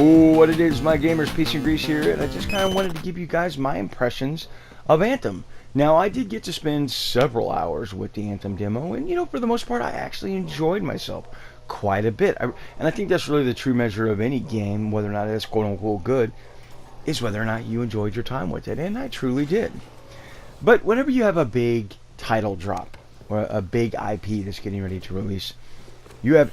What it is, my gamers, Peace and Grease here, and I just kind of wanted to give you guys my impressions of Anthem. Now, I did get to spend several hours with the Anthem demo, and for the most part, I actually enjoyed myself quite a bit. And I think that's really the true measure of any game, whether or not it's quote unquote good, is whether or not you enjoyed your time with it, and I truly did. But whenever you have a big title drop, or a big IP that's getting ready to release, you have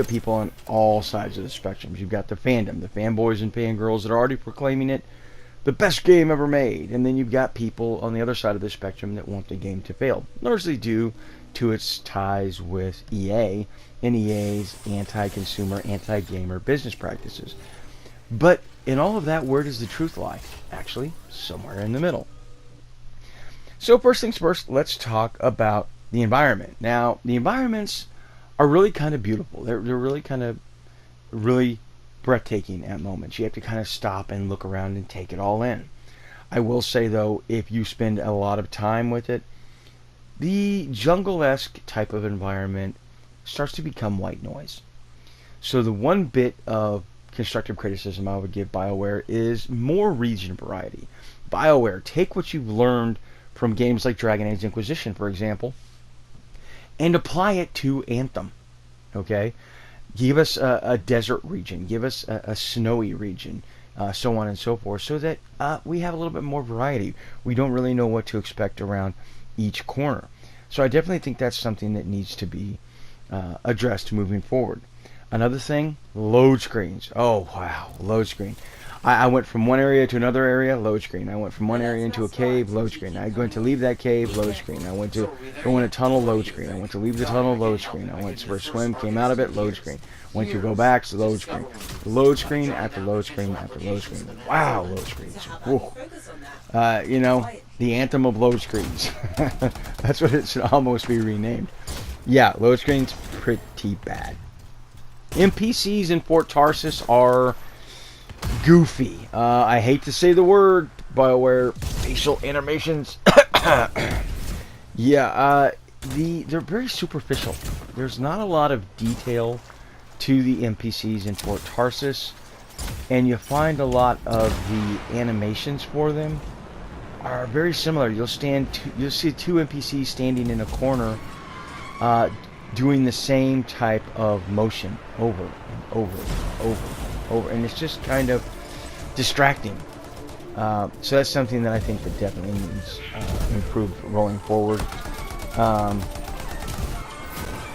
people on all sides of the spectrum. You've got the fandom, the fanboys and fangirls that are already proclaiming it the best game ever made, and then you've got people on the other side of the spectrum that want the game to fail, largely due to its ties with EA and EA's anti-consumer, anti-gamer business practices. But in all of that, where does the truth lie? Actually, somewhere in the middle. So first things first, let's talk about the environment. Now, the environments are really kind of beautiful. They're really kind of really breathtaking at moments. You have to kind of stop and look around and take it all in. I will say though, if you spend a lot of time with it, the jungle-esque type of environment starts to become white noise. So the one bit of constructive criticism I would give BioWare is more region variety. BioWare, take what you've learned from games like Dragon Age Inquisition, for example, and apply it to Anthem. Okay? Give us a desert region. Give us a snowy region. So on and so forth. So that we have a little bit more variety. We don't really know what to expect around each corner. So I definitely think that's something that needs to be addressed moving forward. Another thing, load screens. Oh, wow. Load screen. I went from one area to another area, load screen. I went from one area into a cave, load screen. I'm going to leave that cave, load screen. I went to go in a tunnel, load screen. I went to leave the tunnel, load screen. I went for a swim, came out of it, load screen. Went to go back, load screen. Load screen after load screen after load screen. Wow, load screens. Whoa. The Anthem of load screens. That's what it should almost be renamed. Yeah, load screens pretty bad. NPCs in Fort Tarsis are goofy. I hate to say the word, BioWare, facial animations. Yeah, they're very superficial. There's not a lot of detail to the NPCs in Fort Tarsis, and you find a lot of the animations for them are very similar. You'll see two NPCs standing in a corner, doing the same type of motion over and over and over and over, and it's just kind of distracting. So that's something that I think that definitely needs improved rolling forward.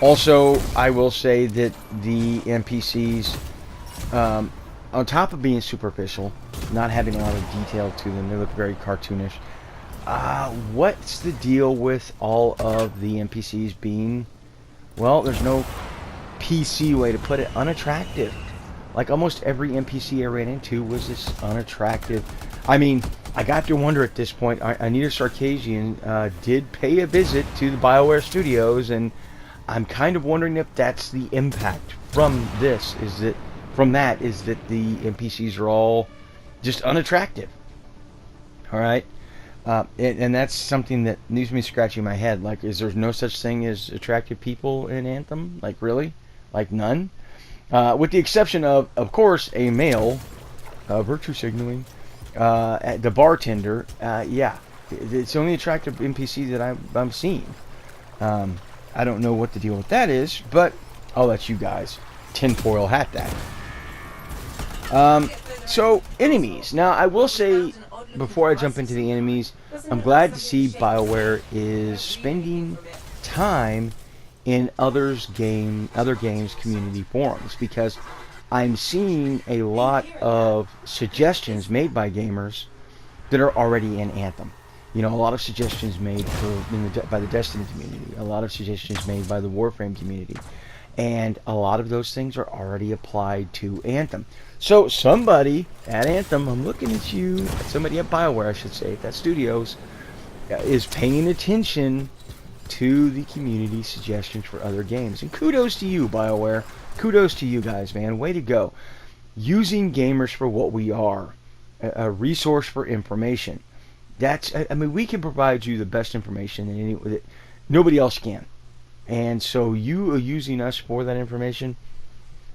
Also, I will say that the NPCs, on top of being superficial, not having a lot of detail to them, they look very cartoonish. What's the deal with all of the NPCs being, well, there's no PC way to put it, unattractive? Like almost every NPC I ran into was this unattractive. I mean, I got to wonder at this point, Anita Sarkeesian did pay a visit to the BioWare studios, and I'm kind of wondering if that's the impact from this, is that the NPCs are all just unattractive. Alright? And that's something that leaves me scratching my head. Like, is there no such thing as attractive people in Anthem? Like, really? Like, none? With the exception of course, a male, virtue signaling, the bartender. Yeah, it's the only attractive NPC that I'm seeing. I don't know what the deal with that is, but I'll let you guys tinfoil hat that. So, enemies. Now, I will say, before I jump into the enemies, I'm glad to see BioWare is spending time in other games community forums, because I'm seeing a lot of suggestions made by gamers that are already in Anthem. A lot of suggestions made by the Destiny community, a lot of suggestions made by the Warframe community, and a lot of those things are already applied to Anthem. So somebody at Anthem, I'm looking at you, somebody at BioWare, I should say, at Studios, is paying attention to the community suggestions for other games. And kudos to you, BioWare. Kudos to you guys, man. Way to go. Using gamers for what we are, a resource for information. We can provide you the best information that nobody else can. And so you are using us for that information.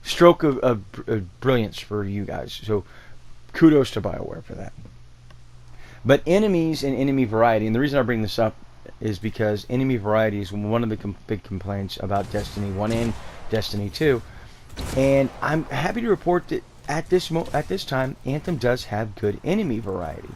stroke of brilliance for you guys. So kudos to BioWare for that. But enemies and enemy variety, and the reason I bring this up is because enemy variety is one of the big complaints about Destiny 1 and Destiny 2. And I'm happy to report that at this time, Anthem does have good enemy variety.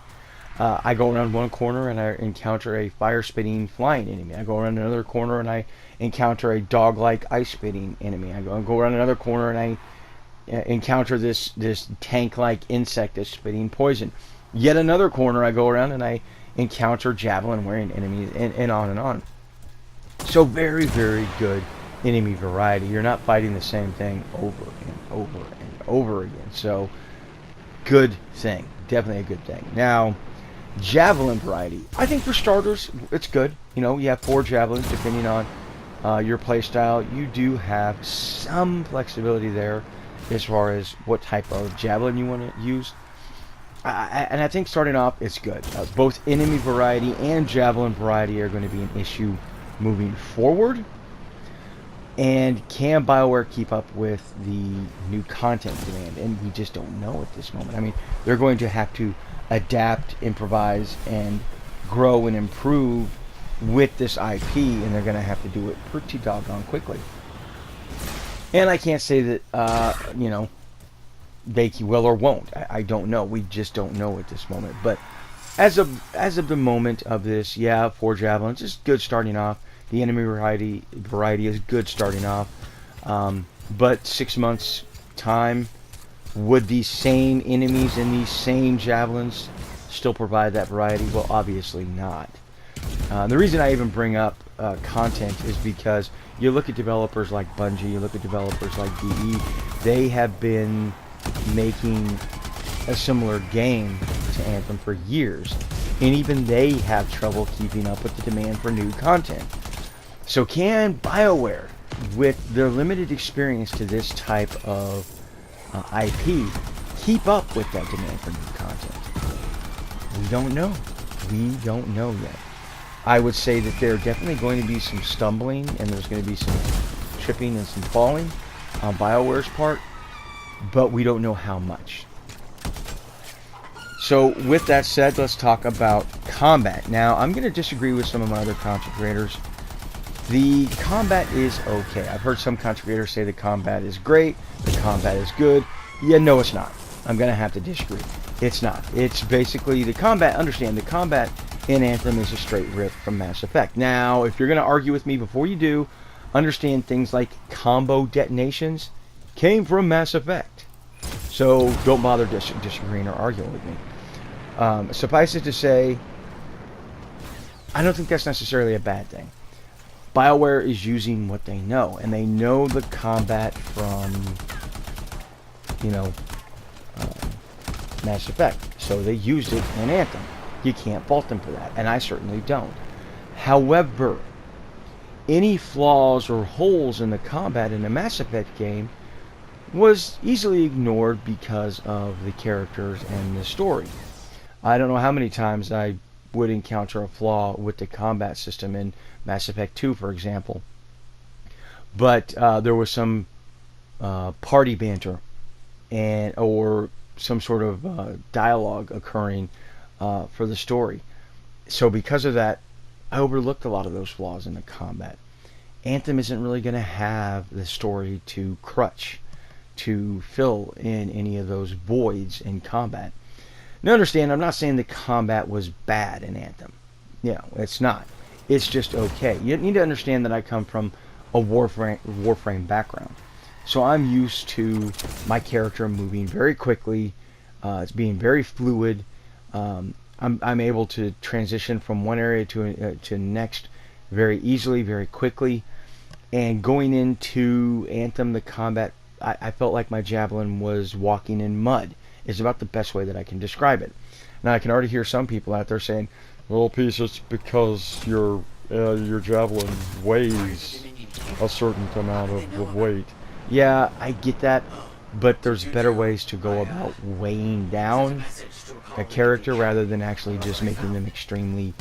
I go around one corner and I encounter a fire-spitting flying enemy. I go around another corner and I encounter a dog-like ice-spitting enemy. I go around another corner and I encounter this tank-like insect that's spitting poison. Yet another corner I go around and I encounter javelin-wearing enemies, and on and on. So very, very good enemy variety. You're not fighting the same thing over and over and over again. So good thing. Definitely a good thing. Now, javelin variety. I think for starters, it's good. You know, you have 4 javelins depending on your playstyle. You do have some flexibility there as far as what type of javelin you want to use. And I think starting off, it's good. Both enemy variety and javelin variety are going to be an issue moving forward. And can BioWare keep up with the new content demand? And we just don't know at this moment. I mean, they're going to have to adapt, improvise, and grow and improve with this IP, and they're going to have to do it pretty doggone quickly. And I can't say that, you know, they will or won't. I don't know. We just don't know at this moment. But as of the moment of this, yeah, 4 javelins is good starting off. The enemy variety is good starting off. But 6 months time, would these same enemies and these same javelins still provide that variety? Well, obviously not. The reason I even bring up content is because you look at developers like Bungie, you look at developers like DE, they have been making a similar game to Anthem for years, and even they have trouble keeping up with the demand for new content. So can BioWare, with their limited experience to this type of IP, keep up with that demand for new content? We don't know. We don't know yet. I would say that there are definitely going to be some stumbling, and there's going to be some tripping and some falling on BioWare's part, but we don't know how much. So with that said, let's talk about combat. Now, I'm going to disagree with some of my other content creators. The combat is okay. I've heard some content creators say the combat is great, the combat is good. Yeah, no, it's not. I'm going to have to disagree. It's not. It's basically the combat. Understand, the combat in Anthem is a straight rip from Mass Effect. Now, if you're going to argue with me, before you do, understand things like combo detonations came from Mass Effect. So don't bother disagreeing or arguing with me. Suffice it to say, I don't think that's necessarily a bad thing. BioWare is using what they know, and they know the combat from, you know, Mass Effect. So they used it in Anthem. You can't fault them for that, and I certainly don't. However, any flaws or holes in the combat in the Mass Effect game was easily ignored because of the characters and the story. I don't know how many times I would encounter a flaw with the combat system in Mass Effect 2, for example. But there was some party banter or some sort of dialogue occurring for the story. So because of that, I overlooked a lot of those flaws in the combat. Anthem isn't really going to have the story to crutch, to fill in any of those voids in combat. Now understand, I'm not saying the combat was bad in Anthem. Yeah, it's not. It's just okay. You need to understand that I come from a Warframe background. So I'm used to my character moving very quickly. It's being very fluid. I'm able to transition from one area to next very easily, very quickly. And going into Anthem, the combat, I felt like my javelin was walking in mud. Is about the best way that I can describe it. Now I can already hear some people out there saying, "Well, Peace, it's because your javelin weighs a certain amount of weight." Yeah, I get that, but there's better ways to go about weighing down a character rather than actually just making them extremely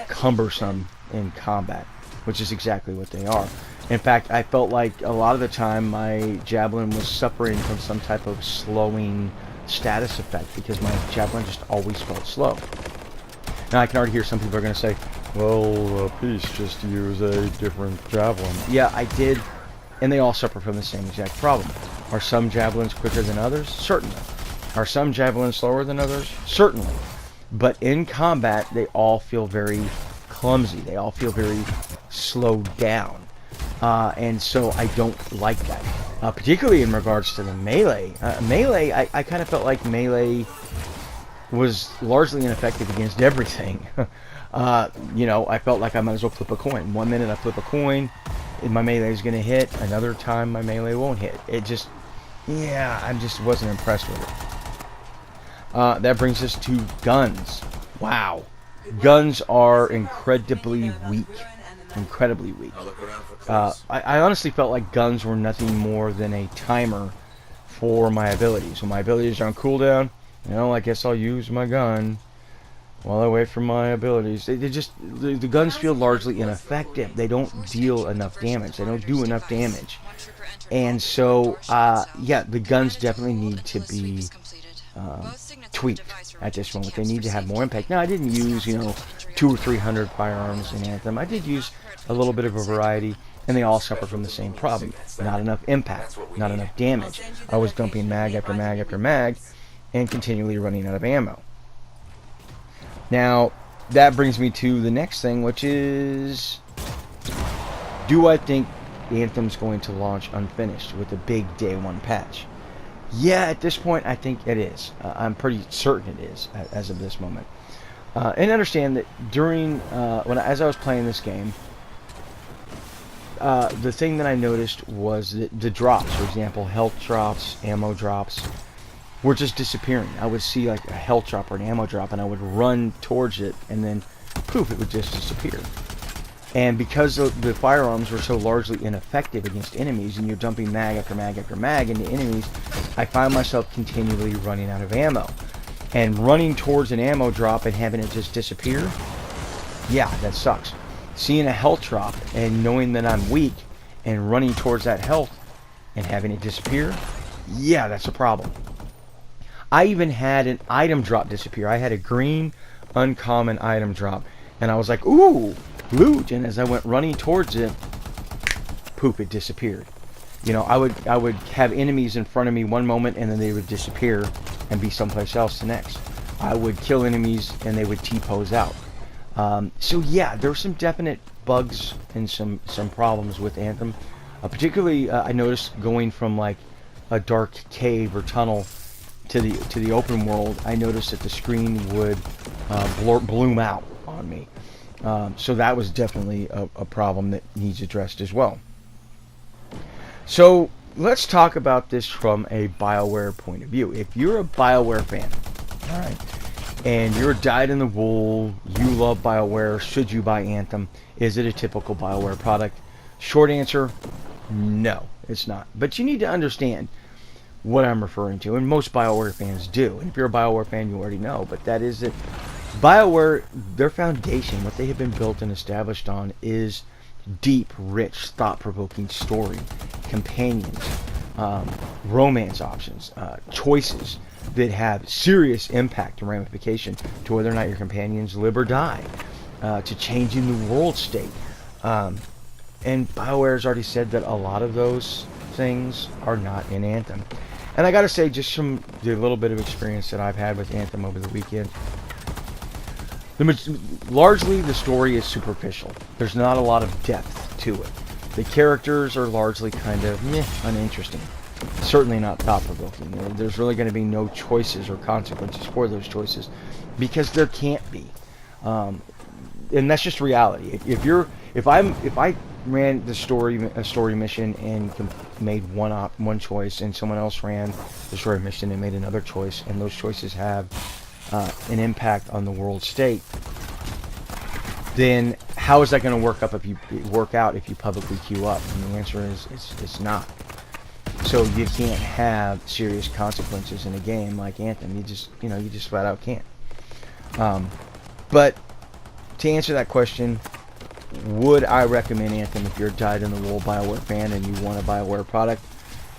cumbersome in combat, which is exactly what they are. In fact, I felt like a lot of the time my Javelin was suffering from some type of slowing status effect because my Javelin just always felt slow. Now I can already hear some people are going to say, well, Peace, just use a different Javelin. Yeah, I did, and they all suffer from the same exact problem. Are some Javelins quicker than others? Certainly. Are some Javelins slower than others? Certainly. But in combat, they all feel very clumsy. They all feel very slowed down. And so I don't like that. Particularly in regards to the melee. Melee, I kind of felt like melee was largely ineffective against everything. You know, I felt like I might as well flip a coin. 1 minute I flip a coin, and my melee is going to hit. Another time my melee won't hit. It just, yeah, I just wasn't impressed with it. That brings us to guns. Wow. Guns are incredibly weak. Incredibly weak. I honestly felt like guns were nothing more than a timer for my abilities. When my abilities are on cooldown, you know, I guess I'll use my gun while I wait for my abilities. The guns feel largely ineffective. They don't deal enough damage. They don't do enough damage. And so, yeah, the guns definitely need to be tweaked at this moment. They need to have more impact. Now, I didn't use, you know, 200 or 300 firearms in Anthem. I did use a little bit of a variety, and they all suffer from the same problem. Not enough impact, not enough damage. I was dumping mag after mag after mag, and continually running out of ammo. Now, that brings me to the next thing, which is, do I think Anthem's going to launch unfinished with a big day one patch? Yeah, at this point, I think it is. I'm pretty certain it is, as of this moment. And understand that during, as I was playing this game, the thing that I noticed was that the drops, for example, health drops, ammo drops, were just disappearing. I would see like a health drop or an ammo drop, and I would run towards it, and then poof, it would just disappear. And because the firearms were so largely ineffective against enemies, and you're dumping mag after mag after mag into enemies, I find myself continually running out of ammo. And running towards an ammo drop and having it just disappear, yeah, that sucks. Seeing a health drop and knowing that I'm weak and running towards that health and having it disappear, yeah, that's a problem. I even had an item drop disappear. I had a green uncommon item drop, and I was like, ooh, loot, and as I went running towards it, poof, it disappeared. You know, I would have enemies in front of me one moment, and then they would disappear and be someplace else the next. I would kill enemies, and they would T-pose out. So yeah, there were some definite bugs and some problems with Anthem. Particularly, I noticed going from like a dark cave or tunnel to the open world, I noticed that the screen would bloom out on me. So that was definitely a problem that needs addressed as well. So let's talk about this from a BioWare point of view. If you're a BioWare fan, all right, and you're a dyed-in-the-wool, you love BioWare, should you buy Anthem? Is it a typical BioWare product? Short answer, no, it's not. But you need to understand what I'm referring to, and most BioWare fans do. And if you're a BioWare fan, you already know, but that is that BioWare, their foundation, what they have been built and established on, is deep, rich, thought-provoking story, companions, romance options, choices that have serious impact and ramification to whether or not your companions live or die, to changing the world state. And BioWare has already said that a lot of those things are not in Anthem. And I gotta say, just from the little bit of experience that I've had with Anthem over the weekend, largely the story is superficial. There's not a lot of depth to it. The characters are largely kind of uninteresting. Certainly not thought-provoking. There's really going to be no choices or consequences for those choices because there can't be. And that's just reality. If I ran a story mission and made one choice, and someone else ran the story mission and made another choice, and those choices have an impact on the world state, then how is that going to work out if you publicly queue up? And the answer is it's not. So you can't have serious consequences in a game like Anthem. You just flat out can't. But to answer that question, would I recommend Anthem if you're a dyed-in-the-wool BioWare fan and you want a BioWare product?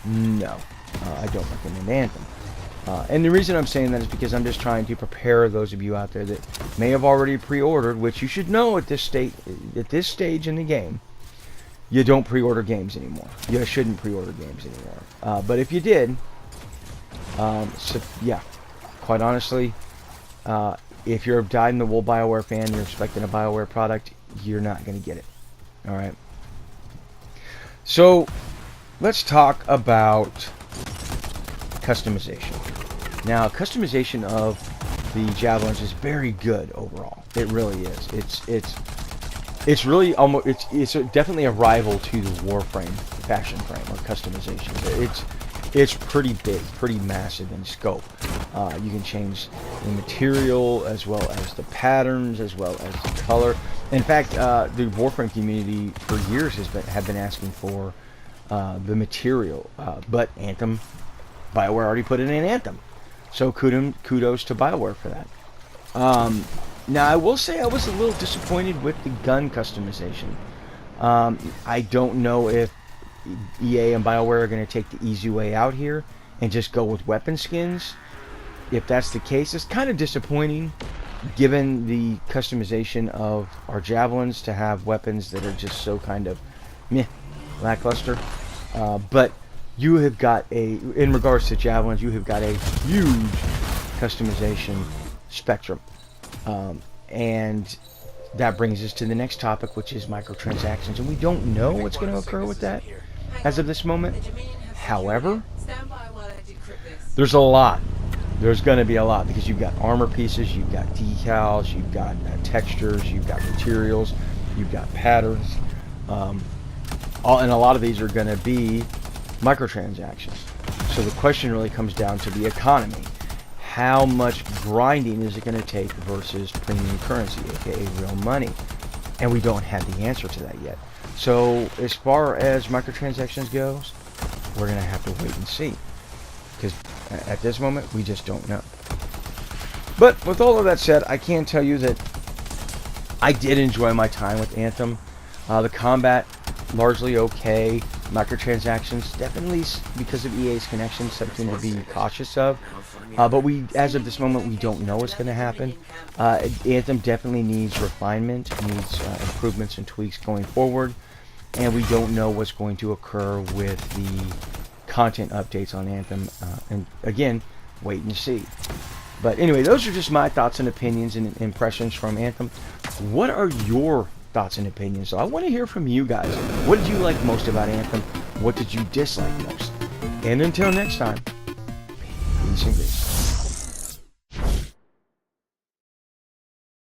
No, I don't recommend Anthem. And the reason I'm saying that is because I'm just trying to prepare those of you out there that may have already pre-ordered, which you should know at this stage in the game, you don't pre-order games anymore. You shouldn't pre-order games anymore. But if you did, so yeah, quite honestly, if you're a dyed-in-the-wool BioWare fan, you're expecting a BioWare product, you're not going to get it. All right. So let's talk about customization. Now, customization of the Javelins is very good overall. It really is. It's really almost it's definitely a rival to the Warframe faction frame or customization. It's pretty big, pretty massive in scope. You can change the material as well as the patterns, as well as the color. In fact, the Warframe community for years have been asking for the material, but Anthem, BioWare already put it in Anthem, so kudos to BioWare for that. Now, I will say I was a little disappointed with the gun customization. I don't know if EA and BioWare are going to take the easy way out here and just go with weapon skins. If that's the case, it's kind of disappointing, given the customization of our Javelins, to have weapons that are just so kind of meh, lackluster. But you have got in regards to Javelins, you have got a huge customization spectrum. And that brings us to the next topic, which is microtransactions. And we don't know what's going to occur with that as of this moment. However, there's a lot. There's going to be a lot, because you've got armor pieces, you've got decals, you've got textures, you've got materials, you've got patterns. And a lot of these are going to be microtransactions. So the question really comes down to the economy. How much grinding is it going to take versus premium currency, aka real money? And we don't have the answer to that yet. So as far as microtransactions goes, we're going to have to wait and see, because at this moment we just don't know. But with all of that said, I can tell you that I did enjoy my time with Anthem. The combat, largely okay. Microtransactions, definitely because of EA's connections, something to be cautious of. But as of this moment, we don't know what's going to happen. Anthem definitely needs refinement, needs improvements and tweaks going forward. And we don't know what's going to occur with the content updates on Anthem. And again, wait and see. But anyway, those are just my thoughts and opinions and impressions from Anthem. What are your thoughts and opinions? So I want to hear from you guys. What did you like most about Anthem? What did you dislike most? And until next time, peace and grace.